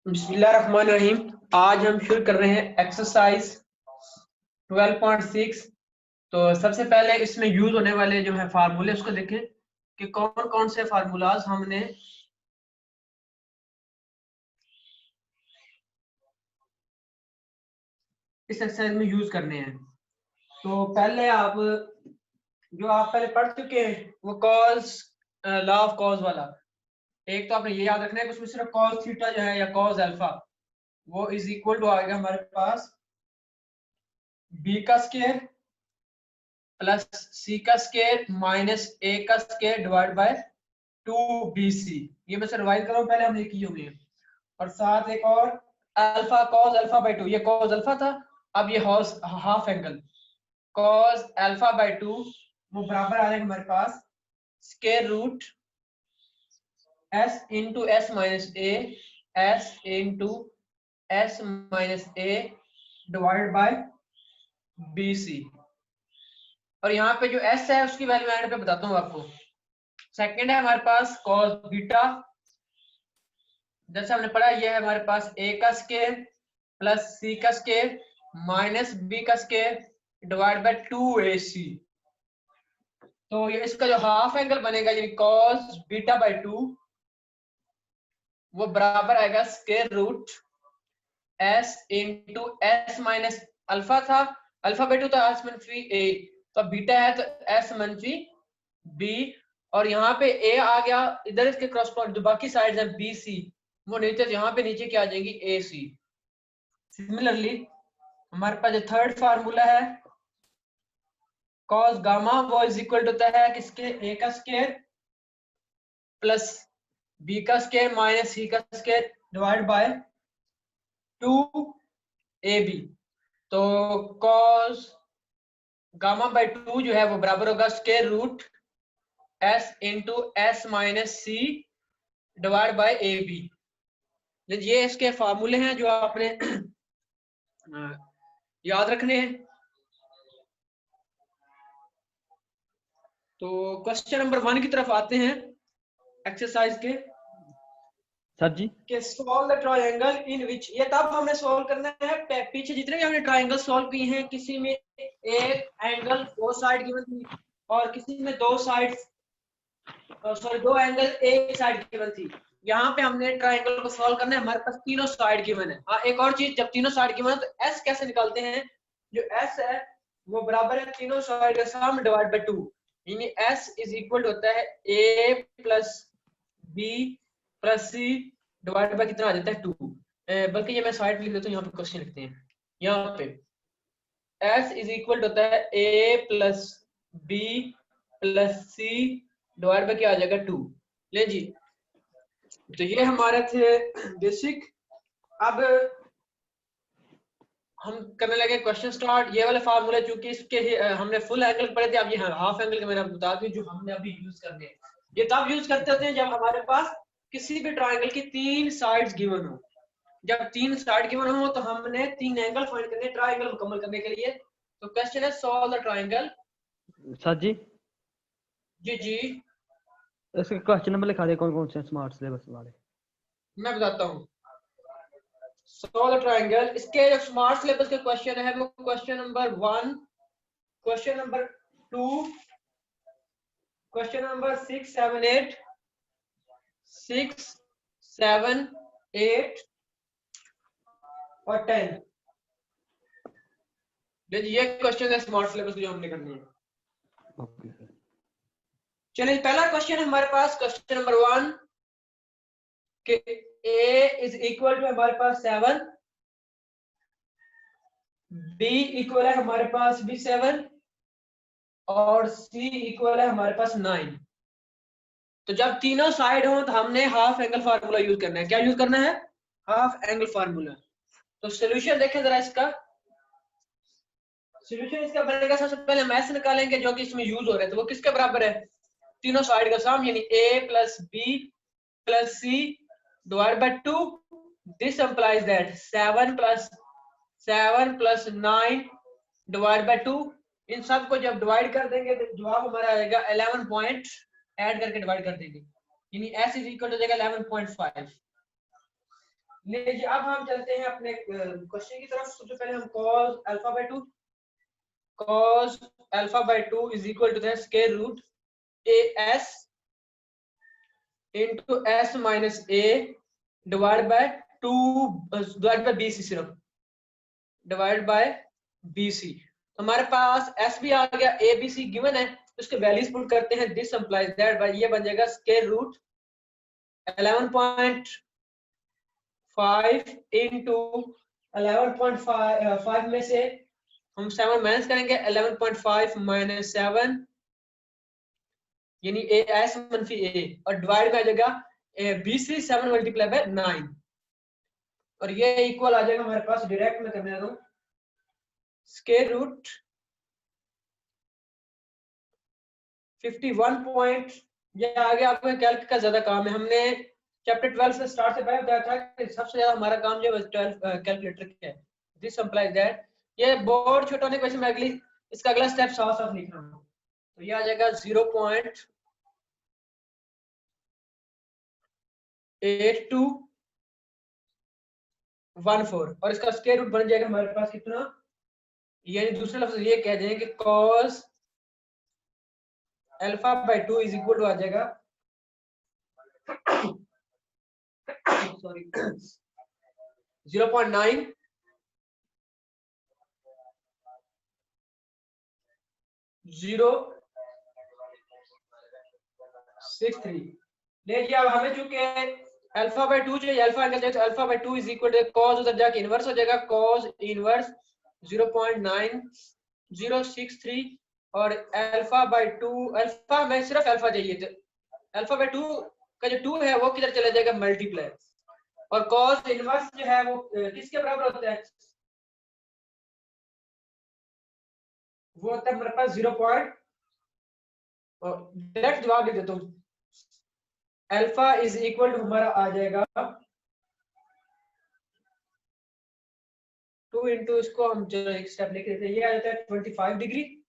बिस्मिल्लाहिर्रहमानिर्रहीम। आज हम शुरू कर रहे हैं एक्सरसाइज 12.6। तो सबसे पहले इसमें यूज होने वाले जो है फार्मूले उसको देखें कि कौन कौन से फार्मूलाज हमने इस एक्सरसाइज में यूज करने हैं। तो पहले आप पहले पढ़ चुके हैं वो कॉस लॉ ऑफ कॉस वाला। एक तो आपने ये याद रखना है कि उसमें सिर्फ कॉस थीटा जो है या कॉस अल्फा वो इज इक्वल टू आएगा हमारे पास बी का स्क्वायर प्लस सी का स्क्वायर माइनस ए का स्क्वायर डिवाइड बाय 2bc। ये मैं रिवाइज कर रहा हूँ, पहले हमने की हुई है। और साथ एक और अल्फा कॉस अल्फा बाय 2, ये कॉस अल्फा था, अब ये half angle cos alpha by 2 वो बराबर आ जाएगा हमारे पास square root s into S minus A S into S minus A divide by bc। और यहाँ पे जो s है उसकी वैल्यू एंड पे बताता हूँ आपको। सेकंड है हमारे पास cos बीटा, जैसे हमने पढ़ा ये है हमारे पास a का स्क्वायर प्लस c का स्क्वायर माइनस b का स्क्वायर डिवाइड बाय 2ac। तो ये इसका जो हाफ एंगल बनेगा यानी cos बीटा बाय 2 वो बराबर आएगा square root s into S minus alpha था, अल्फा बाय 2 था s मनफी a, तो बीटा है तो s मनफी b। और यहाँ पे a आ गया, इधर इसके क्रॉसपॉइंट जो बाकी साइड है bc वो नीचे, यहाँ पे नीचे क्या आ जाएंगी ac। सिमिलरली हमारे पास जो थर्ड फार्मूला है cos गामा वो इज इक्वल होता है किसके a का स्क्वायर प्लस b का स्क्वायर माइनस c का स्क्वायर डिवाइड बाय 2ab। तो cos गामा बाय 2 जो है वो बराबर होगा square root s into S minus C divide by A B. ये इसके फार्मूले हैं जो आपने याद रखने हैं। तो क्वेश्चन नंबर 1 की तरफ आते हैं एक्सरसाइज के। सर जी कि सॉल्व द ट्रायंगल इन विच, ये तब हमने सॉल्व करना है पीछे जितने भी हमने ट्रायंगल सॉल्व किए हैं किसी में एक एंगल 4 साइड गिवन थी और किसी में 2 साइड्स सॉरी 2 एंगल एक साइड गिवन थी। यहाँ पे हमने ट्रायंगल को सॉल्व करना है, हमारे पास तीनों साइड गिवन है। हाँ एक और चीज, जब तीनों साइड गिवन है तो एस कैसे निकालते हैं, जो एस है वो बराबर है तीनों साइड का सम डिवाइड बाय 2, यानी एस इज इक्वल होता है A plus B plus C divide by कितना आ जाता है 2। बल्कि ये मैं साइड लिख देता हूँ, यहाँ पे क्वेश्चन लिखते हैं। यहाँ पे एस इज इक्वल होता है A plus B plus C divide by क्या आ जाएगा 2। ले जी, तो ये हमारे थे बेसिक। अब हम करने लगे क्वेश्चन स्टार्ट। ये वाले फार्मूले चूंकि इसके हमने फुल एंगल पढ़े थे, अब ये हाफ एंगल के मैंने आपको बता दी जो हमने अभी यूज करने हैं। ये तब यूज करते होते हैं जब हमारे पास किसी भी ट्रायंगल की 3 साइड्स गिवन हो। जब 3 साइड गिवन हो तो हमने 3 एंगल फाइंड करने, ट्रायंगल मुकम्मल करने के लिए। तो क्वेश्चन है सॉल्व द ट्रायंगल। सर जी जी जी इसके क्वेश्चन नंबर लिखा दे कौन कौन से स्मार्ट सिलेबस वाले। मैं बताता हूँ। सॉल्व द ट्रायंगल, इसके जो स्मार्ट सिलेबस के क्वेश्चन है वो question number 1, question number 2, question number 6 7 8 6 7 8 और 10। ये क्वेश्चन है स्मार्ट सिलेबस जो हमने करने हैं। Okay sir. चलिए पहला क्वेश्चन है हमारे पास, क्वेश्चन नंबर 1 कि a इज इक्वल टू हमारे पास 7, b इक्वल है हमारे पास भी 7 और c इक्वल है हमारे पास 9। तो जब तीनों साइड हो तो हमने हाफ एंगल फार्मूला यूज करना है। क्या यूज करना है? Half angle formula. तो सॉल्यूशन देखें जरा इसका। सॉल्यूशन इसका बनेगा, सबसे पहले हम s निकालेंगे जो कि इसमें यूज हो रहा है। तो वो किसके बराबर है? तीनों साइड का सम यानी a plus b plus c divide by 2। This implies that 7 plus 9 divide by 2। इन सब को जब डिवाइड कर देंगे तो जवाब हमारा आएगा 11 पॉइंट, ऐड करके डिवाइड कर देंगे यानी s इज इक्वल टू हो जाएगा 11.5। लीजिए अब हम चलते हैं अपने क्वेश्चन की तरफ। सबसे पहले हम cos alpha by 2 cos alpha by 2 is equal to the square root as into s minus a divided by 2 divided by bc, सिर्फ डिवाइड बाय bc। तो हमारे पास s भी आ गया, a b c गिवन है, तो इसके वैल्यूज पुट करते हैं। दिस इंप्लाइज दैट बाय ये बन जाएगा स्क्वायर रूट 11.5 into 11.5 में से हम 7 माइनस करेंगे, 11.5 माइनस 7 यानी as मनफी a, और डिवाइड में आ जाएगा bc 7 मल्टीप्लाई बाय 9, और ये इक्वल आ जाएगा हमारे पास, डायरेक्ट में करने दूं, स्क्वायर रूट 51 पॉइंट। ये आगे आपको कैल्क का ज्यादा काम है। हमने चैप्टर 12 से स्टार्ट से पहले बताया था कि सबसे ज्यादा हमारा काम जो है 12 कैलकुलेटर का है। दिस इंप्लाइज दैट ये बोर्ड छोटा होने की वजह से मैं इसका अगला स्टेप साफ साफ लिख रहा हूँ। तो ये आ जाएगा 0.8214, और इसका स्क्वायर रूट बन जाएगा हमारे पास कितना, यानी दूसरे लफ्ज ये कह दें कि cos alpha by 2 is equal to आ जाएगा सॉरी 0.9 063। देखिए अब हमें चूंकि अल्फा बाय 2 चाहिए, अल्फा एंगल चाहिए, तो alpha by 2 is equal to cos उधर जाके इनवर्स हो जाएगा, cos इनवर्स 0.9063, और अल्फा बाय 2, अल्फा में सिर्फ अल्फा चाहिए, तो अल्फा बाय 2 का जो 2 है वो किधर चला जाएगा, मल्टीप्लाई, और cos इनवर्स जो है वो किसके बराबर होता है, वो होता है हमारे पास 0. डायरेक्ट जवाब दे देता हूँ, अल्फा इज इक्वल टू हमारा आ जाएगा 2 इंटू, इसको हम चलो एक स्टेप लिख देते हैं, ये आ जाता है 25 डिग्री,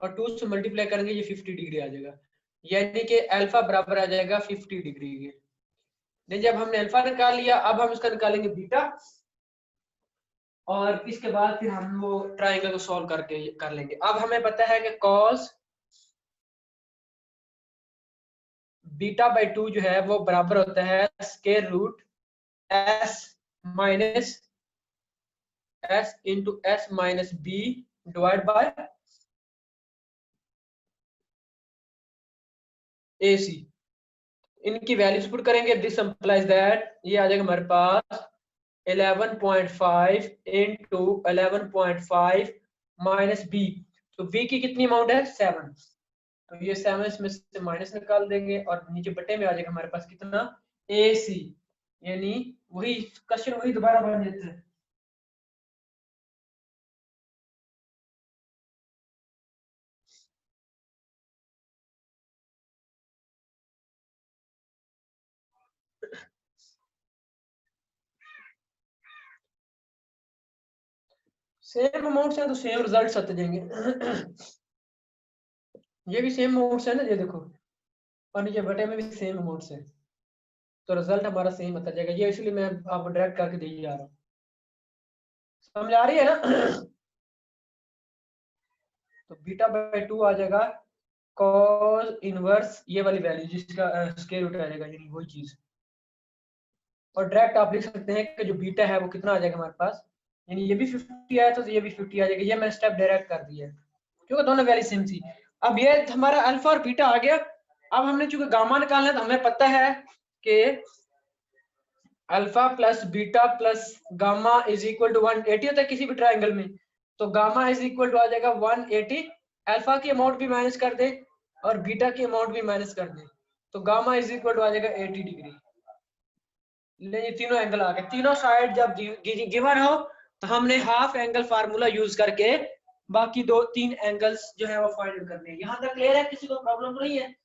और 2 से मल्टीप्लाई करेंगे ये 50 डिग्री आ जाएगा, यानी कि अल्फा बराबर आ जाएगा 50 डिग्री के। नहीं, जब हमने अल्फा निकाल लिया, अब हम इसका निकालेंगे बीटा, और इसके बाद फिर हम वो ट्रायंगल को सॉल्व करके कर लेंगे। अब हमें पता है कि cos बीटा बाय 2 जो है वो बराबर होता है square root s minus s into s minus b divide by ac। इनकी वैल्यूज पुट करेंगे, दिस इंप्लाइज दैट ये आ जाएगा हमारे पास 11.5 इंटू 11.5 माइनस b, तो b की कितनी अमाउंट है 7, तो ये 7 इसमें से माइनस निकाल देंगे, और नीचे बटे में आ जाएगा हमारे पास कितना ac, यानी वही क्वेश्चन वही दोबारा बन जाता है। सेम अमाउंट है तो सेम रिजल्ट्स आते जाएंगे। ये भी सेम अमाउंट्स है ना, ये देखो, और नीचे बटे में भी सेम अमाउंट्स है, तो रिजल्ट हमारा सेम आता जाएगा। ये इसलिए मैं आपको डायरेक्ट करके दे जा रहा हूँ, समझ आ रही है ना। तो बीटा बाय 2 आ जाएगा cos इनवर्स ये वाली वैल्यू जिसका स्क्वायर रूट आ जाएगा, यानी वही चीज, और डायरेक्ट आप लिख सकते हैं कि जो बीटा है वो कितना आ जाएगा हमारे पास, यानी ये भी 50 आया तो ये भी 50 आ जाएगा। ये मैंने स्टेप डायरेक्ट कर दिया है क्योंकि दोनों वैल्यू सेम थी। अब ये हमारा अल्फा और बीटा आ गया। अब हमने चूंकि गामा निकालना है, तो हमें पता है कि alpha plus beta plus gamma is equal to 180 होता है किसी भी ट्रायंगल में, तो गामा इज इक्वल टू आ जाएगा 180, अल्फा की अमाउंट भी माइनस कर दे और बीटा की अमाउंट भी माइनस कर दे, तो गामा इज इक्वल टू आ जाएगा 80 डिग्री। ये तीनों एंगल आ गए, तीनों साइड जब गिवन हो तो हमने हाफ एंगल फार्मूला यूज करके बाकी 2-3 एंगल्स जो है वो फाइंड आउट करने हैं। यहाँ तक क्लियर है, किसी को प्रॉब्लम तो नहीं है?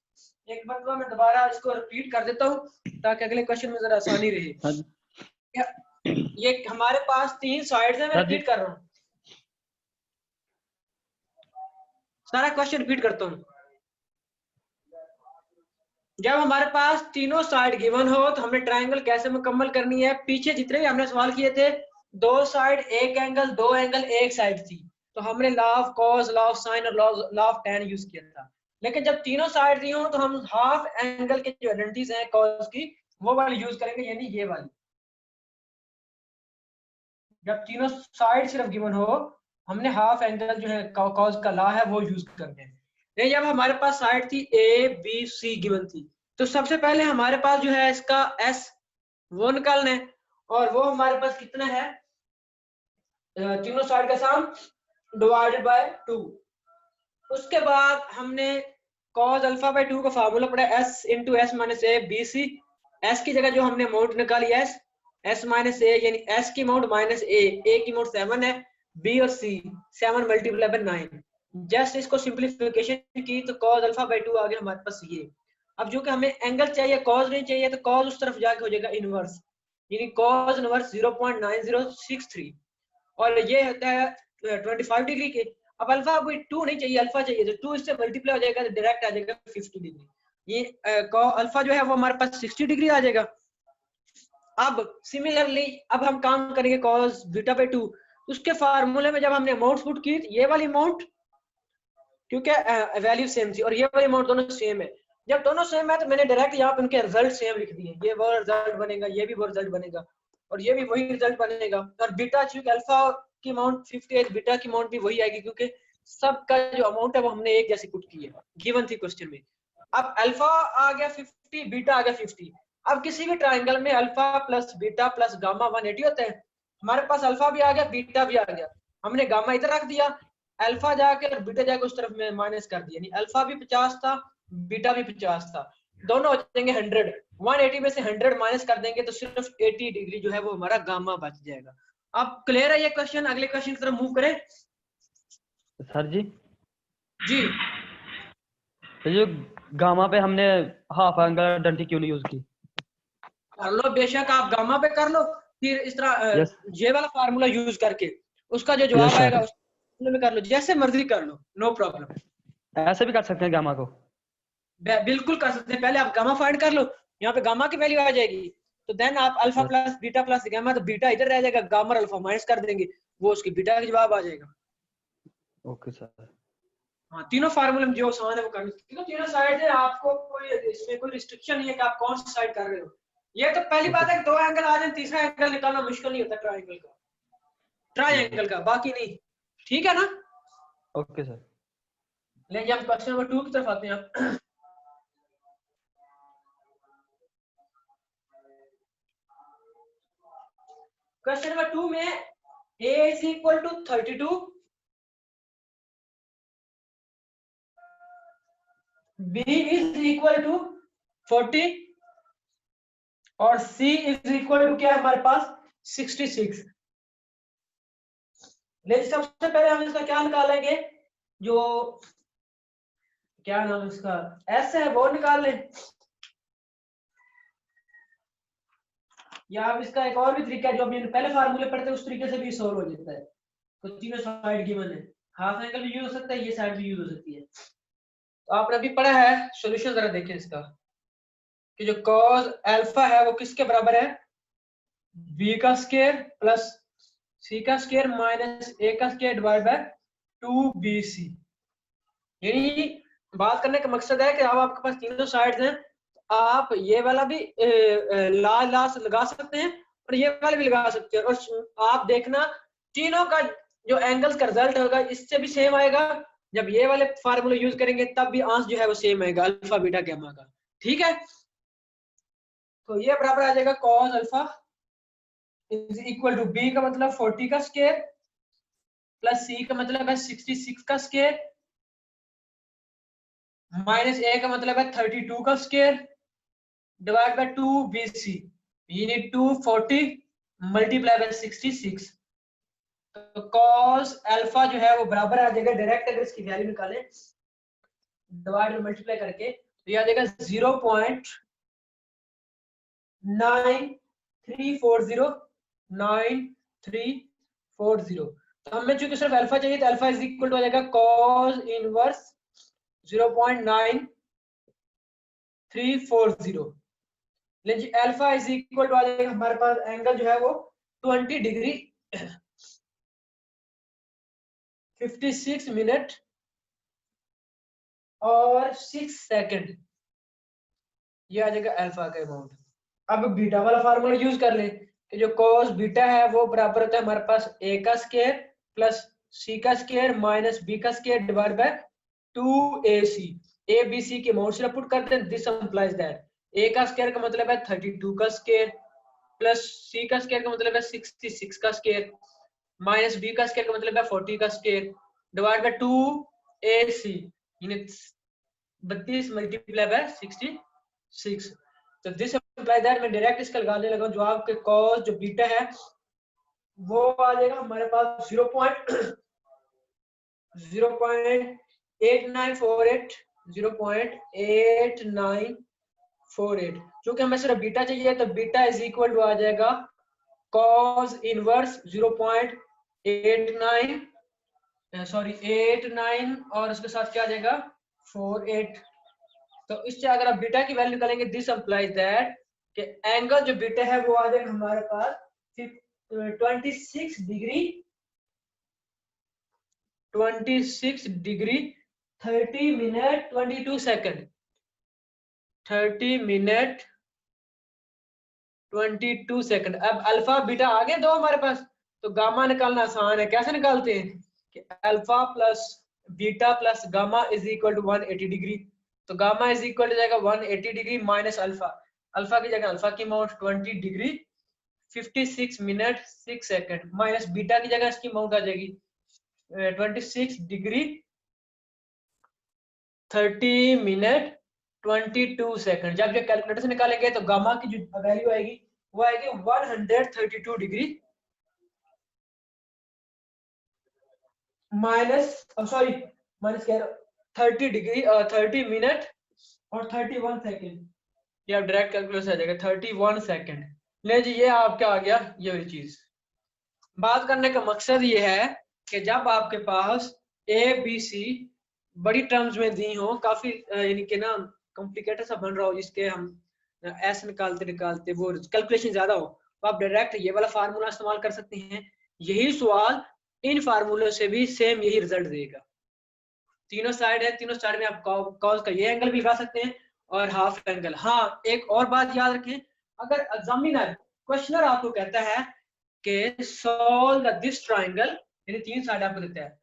एक बार मैं दोबारा इसको रिपीट कर देता हूँ ताकि अगले क्वेश्चन में जरा आसानी रहे। ये हमारे पास 3 साइड्स हैं, मैं रिपीट कर रहा हूँ, सारा क्वेश्चन रिपीट करता हूँ। जब हमारे पास तीनों साइड गिवन हो तो हमने ट्रायंगल कैसे मुकम्मल करनी है। पीछे जितने भी हमने सवाल किए थे, दो साइड एक एंगल, दो एंगल एक साइड थी, तो हमने law of cos, law of sine और लॉ ऑफ टैन यूज किया था। लेकिन जब तीनों साइड दी हो तो हम हाफ एंगल के जो आइडेंटिटीज हैं कॉस की, वो वाली यूज करेंगे, यानी ये वाली। जब तीनों साइड सिर्फ गिवन हो, हमने हाफ एंगल जो है कॉस का लॉ है वो यूज करते हैं। ये जब हमारे पास साइड थी ए बी सी गिवन थी, तो सबसे पहले हमारे पास जो है इसका एस वो निकालना है, और वो हमारे पास कितना है, तीनों साइड का सम डिवाइडेड बाय 2। उसके बाद हमने cos अल्फा बाय 2 का फार्मूला पढ़ा, s into S minus A B C. S की जगह जो हमने अमाउंट निकाली एस, एस माइनस ए, यानी एस की अमाउंट माइनस ए की अमाउंट 7 है, बी और सी 7 मल्टीप्लाई बाय 9। जस्ट इसको सिंप्लीफिकेशन की तो cos अल्फा बाय 2 आ गया हमारे पास ये। अब जो कि हमें एंगल चाहिए, cos नहीं चाहिए, तो cos उस तरफ जाके हो जाएगा इनवर्स, यानी cos इनवर्स 0.9063, और ये होता है 25 डिग्री के। अब अल्फा कोई 2 नहीं चाहिए, अल्फा चाहिए, तो 2 इससे मल्टीप्लाई हो जाएगा तो डायरेक्ट आ जाएगा 50 डिग्री। ये अल्फा जो है वो हमारे पास 60 डिग्री आ जाएगा। अब सिमिलरली अब हम काम करेंगे cos बीटा बाय 2। उसके फार्मूले में जब हमने अमाउंट पुट की, ये वाली अमाउंट क्योंकि वैल्यू सेम थी और ये वाली अमाउंट दोनों सेम है, जब दोनों सेम है तो मैंने डायरेक्ट यहाँ पे उनके रिजल्ट सेम लिख दिए। ये वो रिजल्ट बनेगा, ये भी वो रिजल्ट बनेगा, और ये भी वही रिजल्ट बनेगा। और बीटा चूंकि अल्फा की अमाउंट 50 है, बीटा की अमाउंट भी वही आएगी, क्योंकि सबका जो अमाउंट है वो हमने एक जैसी पुट की है, गिवन थी क्वेश्चन में। अब अल्फा आ गया 50, बीटा आ गया 50। अब किसी भी ट्राइंगल में alpha plus beta plus gamma 180 होता है। हमारे पास अल्फा भी आ गया, बीटा भी आ गया, हमने गामा इधर रख दिया, अल्फा जाके और बीटा जाके उस तरफ में माइनस कर दिया, यानी अल्फा भी 50 था, बीटा भी 50 था, दोनों हो जाएंगे 100। 180 में से 100 माइनस कर देंगे तो सिर्फ 80 डिग्री जो है वो हमारा गामा बच जाएगा। अब क्लियर है ये क्वेश्चन? अगले क्वेश्चन की तरफ मूव करें। सर जी जी तो जो गामा पे हमने हाफ एंगल आइडेंटिटी क्यों नहीं यूज की? कर लो, बेशक आप गामा पे कर लो, फिर इस तरह यस ये वाला फार्मूला यूज करके उसका जो यस जवाब आएगा सर, उसमें कर लो, जैसे मर्जी कर लो, नो प्रॉब्लम। ऐसे भी कर सकते हैं गामा को? बिल्कुल कर सकते हैं। पहले आप गामा फाइंड कर लो, यहाँ पे गामा की वैल्यू आ जाएगी, तो देन आप alpha yes plus beta plus gamma, तो बीटा इधर रह जाएगा, गामा और अल्फा माइनस कर देंगे, वो उसकी बीटा का जवाब आ जाएगा। Okay sir. हाँ, तीनों फार्मूले में जो आसान है वो करना, क्योंकि तीनों साइड है, आपको कोई इसमें कोई रिस्ट्रिक्शन नहीं है कि आप कौन सी साइड कर रहे हो। ये तो पहली बात है कि दो एंगल आ जाए, तीसरा एंगल निकालना मुश्किल नहीं होता ट्राइंगल का, ट्राइंगल का, बाकी नहीं। ठीक है ना? Okay sir. लेकिन हम क्वेश्चन नंबर 2 की तरफ आते हैं। क्वेश्चन नंबर 2 में a is equal to 32, b is equal to 40 और c is equal to क्या है हमारे पास 66। लेकिन सबसे पहले हम इसका क्या निकालेंगे, जो क्या नाम है इसका s है वो निकाल लें, या आप इसका एक और भी तरीका है जो हमने पहले फार्मूले पढ़ते हैं उस तरीके से भी सॉल्व हो जाता है। तो तीनों साइड गिवन है, हाफ एंगल भी यूज हो सकता है, ये साइड भी यूज हो सकती है। तो आपने अभी पढ़ा है, सॉल्यूशन जरा देखें इसका, कि जो cos अल्फा है वो किसके बराबर है, b का स्क्वायर प्लस c का स्क्वायर माइनस a का स्क्वायर डिवाइड बाय 2bc। यानी बात करने का मकसद है कि अब आपके पास तीनों साइड्स हैं, आप ये वाला भी लाल लाल लगा सकते हैं और ये वाला भी लगा सकते हैं, और आप देखना तीनों का जो एंगल्स का रिजल्ट होगा इससे भी सेम आएगा। जब ये वाले फार्मूले यूज करेंगे तब भी आंसर जो है वो सेम आएगा, अल्फा बीटा गामा का। ठीक है, तो ये बराबर आ जाएगा cos alpha is equal to b का मतलब 40 का स्क्वायर प्लस c का मतलब है 66 का स्क्वायर माइनस a का मतलब है 32 का स्क्वायर डिवाइड बाय 2bc, यानी 240 मल्टीप्लाई बाय 66। तो cos अल्फा जो है वो बराबर आ जाएगा, डायरेक्ट अगर इसकी वैल्यू निकालें डिवाइड और मल्टीप्लाई करके तो ये आ जाएगा 0.9340। तो हमें चूंकि सिर्फ अल्फा चाहिए तो अल्फा इज इक्वल टू आ जाएगा cos इनवर्स 340। जी अल्फा इज इक्वल टू आ जाएगा हमारे पास एंगल जो है वो 20 डिग्री 56 मिनट और 6 सेकंड, ये आ जाएगा अल्फा का अमाउंट। अब बीटा वाला फार्मूला यूज कर ले कि जो cos बीटा है वो बराबर होता है हमारे पास a का स्क्वायर प्लस c का स्क्वायर माइनस b का square divide by 2ac। a b c के अमाउंट से पुट करते हैं, दिस इंप्लाइज दैट a का स्क्वायर का मतलब है 32 का स्क्वायर प्लस c का स्क्वायर का मतलब है 66 का स्क्वायर माइनस b का स्क्वायर का मतलब है 40 का स्क्वायर डिवाइड बाय 2ac, यानी 32 मल्टीप्लाई बाय 66। तो दिस इंप्लाई दैट मैं डायरेक्ट इसका लगाने लगा जो आपके cos जो बीटा है वो आ जाएगा हमारे पास 0.8948 0.8948। क्योंकि हमें सिर्फ बीटा चाहिए तो बीटा इज इक्वल टू आ जाएगा cos इनवर्स 0.89 89 और उसके साथ क्या आ जाएगा 48। तो इससे अगर आप बीटा की वैल्यू निकालेंगे दिस इंप्लाइज दैट कि एंगल जो बीटा है वो आ जाएगा हमारे पास 26 degree 30 minute 22 second 30 minute 22 second. अब अल्फा बीटा आ गए दो हमारे पास, तो गामा निकालना आसान है। कैसे निकालते हैं कि alpha plus beta plus gamma is equal to 180 degree. तो गामा इज इक्वल टू जाएगा 180 डिग्री माइनस अल्फा, अल्फा की जगह अल्फा की amount 20 degree 56 minute 6 second minus beta की जगह इसकी अमाउंट आ जाएगी 26 डिग्री 30 मिनट 22 सेकंड। जब जो कैलकुलेटर से निकालेंगे तो गामा की जो वैल्यू आएगी वो आएगी 132 डिग्री माइनस सॉरी माइनस क्या 30 डिग्री 30 मिनट और 31 सेकंड। ये आप डायरेक्ट कैलकुलेटर से आ जाएगा 31 सेकंड। ले जी ये आपका आ गया ये वाली चीज। बात करने का मकसद ये है कि जब आपके पास ए बी सी बड़ी टर्म्स में दी हो, काफी यानी कि ना कॉम्प्लिकेटेड सा बन रहा हो जिसके हम एस निकालते निकालते वो कैलकुलेशन ज्यादा हो, तो आप डायरेक्ट ये वाला फार्मूला इस्तेमाल कर सकते हैं। यही सवाल इन फार्मूलों से भी सेम यही रिजल्ट देगा। तीनों साइड है, तीनों साइड में आप कॉस का ये एंगल भी लगा सकते हैं और हाफ एंगल। हाँ एक और बात याद रखें, अगर एग्जामिनर क्वेश्चनर आपको कहता है कि सॉल्व दिस ट्रायंगल, यानी तीन साइड आपको देता है,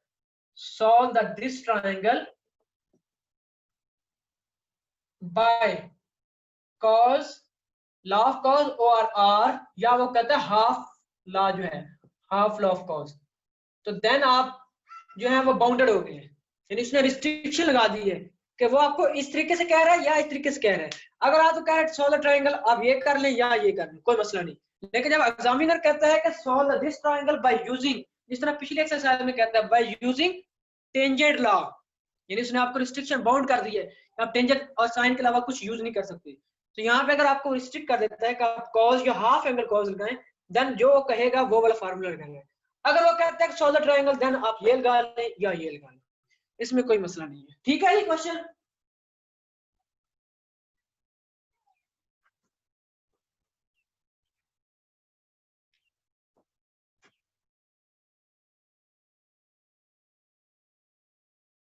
solve this triangle by cos law of cos और r, या वो कहता है हाफ लॉ जो है हाफ लॉ ऑफ cos, तो देन आप जो है वो बाउंडेड हो गए, यानी उसने रिस्ट्रिक्शन लगा दी है कि वो आपको इस तरीके से कह रहा है या इस तरीके से कह रहा है। अगर आप कह रहे हैं सॉल्व द ट्रायंगल, आप ये कर लें या ये कर लें, कोई मसला नहीं। लेकिन जब एग्जामिनर कहता है कि solve this triangle by using, जिस तरह पिछले एक्सरसाइज में कहता है बाय यूजिंग टेंजेंट लॉ, यानी उसने आपको रिस्ट्रिक्शन बाउंड कर दी है, आप टेंजेंट और साइन के अलावा कुछ यूज नहीं कर सकते। तो यहाँ पे अगर आपको रिस्ट्रिक्ट कर देता है कि आप कॉस या हाफ एंगल कॉस लगाएं, देन जो कहेगा वो वाला फार्मूला लगाएंगे। अगर वो कहता है सॉल्व द ट्रायंगल, देन आप ये लगा लें या ये लगा लें, इसमें कोई मसला नहीं है। ठीक है ये क्वेश्चन।